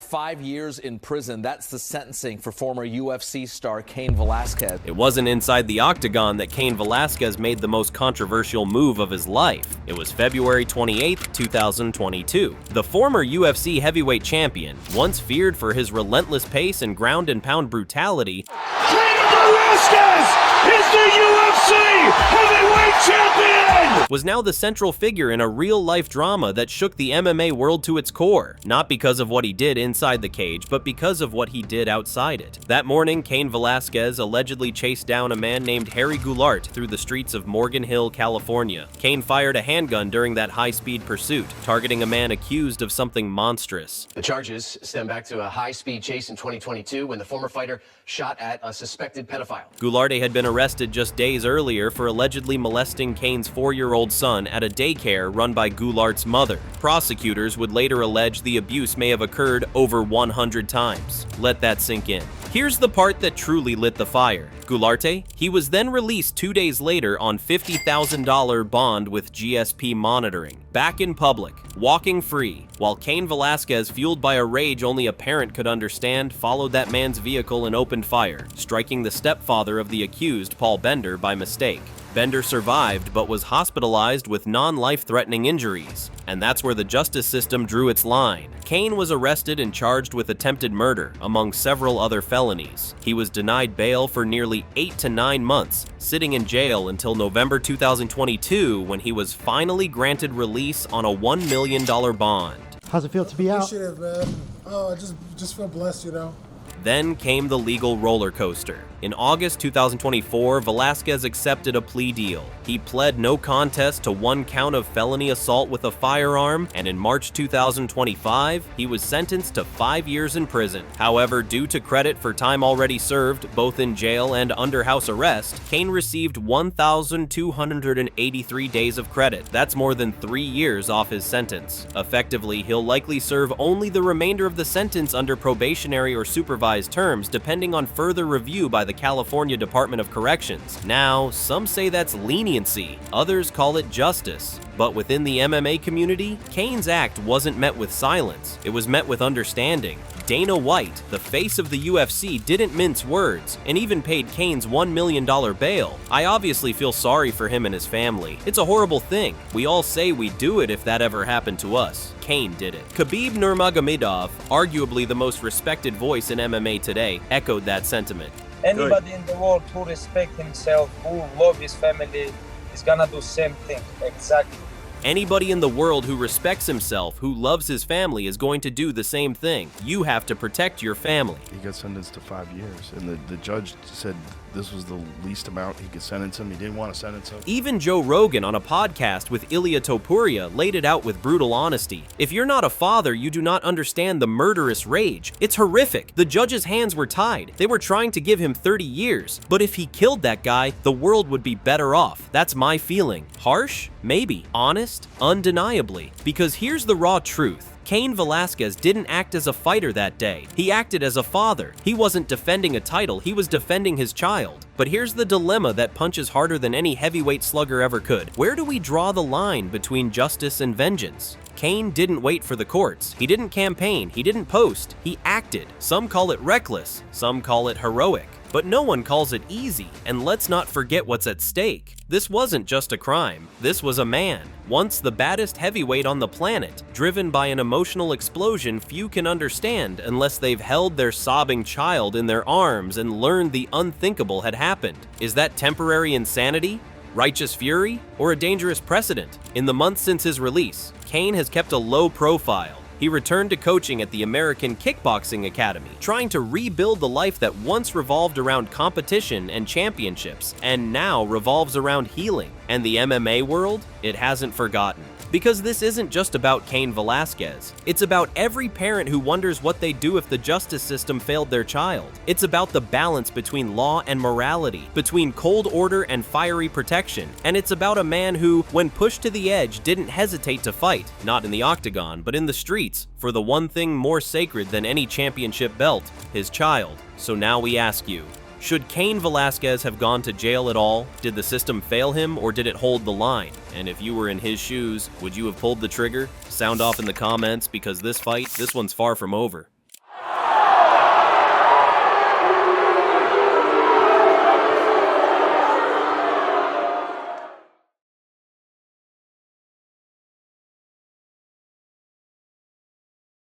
5 years in prison. That's the sentencing for former UFC star Cain Velasquez. It wasn't inside the Octagon that Cain Velasquez made the most controversial move of his life. It was February 28, 2022. The former UFC heavyweight champion, once feared for his relentless pace and ground-and-pound brutality, Cain Velasquez is the UFC heavyweight champion! was now the central figure in a real-life drama that shook the MMA world to its core, not because of what he did inside the cage, but because of what he did outside it. That morning, Cain Velasquez allegedly chased down a man named Harry Goulart through the streets of Morgan Hill, California. Cain fired a handgun during that high-speed pursuit, targeting a man accused of something monstrous. The charges stem back to a high-speed chase in 2022 when the former fighter shot at a suspected pedophile. Goulart had been arrested just days earlier for allegedly molesting Cain's 4-year-old son at a daycare run by Goulart's mother. Prosecutors would later allege the abuse may have occurred over 100 times. Let that sink in. Here's the part that truly lit the fire. Goulart, he was then released 2 days later on $50,000 bond with GSP monitoring, back in public, walking free, while Cain Velasquez, fueled by a rage only a parent could understand, followed that man's vehicle and opened fire, striking the stepfather of the accused, Paul Bender, by mistake. Bender survived but was hospitalized with non-life-threatening injuries, and that's where the justice system drew its line. Cain was arrested and charged with attempted murder, among several other felonies. He was denied bail for nearly 8 to 9 months, sitting in jail until November 2022 when he was finally granted release on a $1 million bond. How's it feel to be out? Appreciate it, man. Oh, I just feel blessed, you know. Then came the legal roller coaster. In August 2024, Velasquez accepted a plea deal. He pled no contest to 1 count of felony assault with a firearm, and in March 2025, he was sentenced to 5 years in prison. However, due to credit for time already served, both in jail and under house arrest, Cain received 1,283 days of credit. That's more than 3 years off his sentence. Effectively, he'll likely serve only the remainder of the sentence under probationary or supervised terms, depending on further review by the California Department of Corrections. Now, some say that's leniency, others call it justice. But within the MMA community, Cain's act wasn't met with silence, it was met with understanding. Dana White, the face of the UFC, didn't mince words, and even paid Cain's $1 million bail. I obviously feel sorry for him and his family. It's a horrible thing. We all say we'd do it if that ever happened to us. Cain did it. Khabib Nurmagomedov, arguably the most respected voice in MMA today, echoed that sentiment. Anybody in the world who respects himself, who loves his family, is gonna do same thing, exactly. Anybody in the world who respects himself, who loves his family, is going to do the same thing. You have to protect your family. He got sentenced to 5 years, and the judge said this was the least amount he could sentence him. He didn't want to sentence him. Even Joe Rogan on a podcast with Ilya Topuria laid it out with brutal honesty. If you're not a father, you do not understand the murderous rage. It's horrific. The judge's hands were tied. They were trying to give him 30 years. But if he killed that guy, the world would be better off. That's my feeling. Harsh? Maybe. Honest? Undeniably. Because here's the raw truth. Cain Velasquez didn't act as a fighter that day. He acted as a father. He wasn't defending a title, he was defending his child. But here's the dilemma that punches harder than any heavyweight slugger ever could. Where do we draw the line between justice and vengeance? Cain didn't wait for the courts. He didn't campaign. He didn't post. He acted. Some call it reckless. Some call it heroic. But no one calls it easy, and let's not forget what's at stake. This wasn't just a crime, this was a man, once the baddest heavyweight on the planet, driven by an emotional explosion few can understand unless they've held their sobbing child in their arms and learned the unthinkable had happened. Is that temporary insanity? Righteous fury? Or a dangerous precedent? In the months since his release, Cain has kept a low profile. He returned to coaching at the American Kickboxing Academy, trying to rebuild the life that once revolved around competition and championships, and now revolves around healing. And the MMA world? It hasn't forgotten. Because this isn't just about Cain Velasquez. It's about every parent who wonders what they'd do if the justice system failed their child. It's about the balance between law and morality, between cold order and fiery protection. And it's about a man who, when pushed to the edge, didn't hesitate to fight, not in the octagon, but in the streets, for the one thing more sacred than any championship belt, his child. So now we ask you, should Cain Velasquez have gone to jail at all? Did the system fail him, or did it hold the line? And if you were in his shoes, would you have pulled the trigger? Sound off in the comments, because this one's far from over.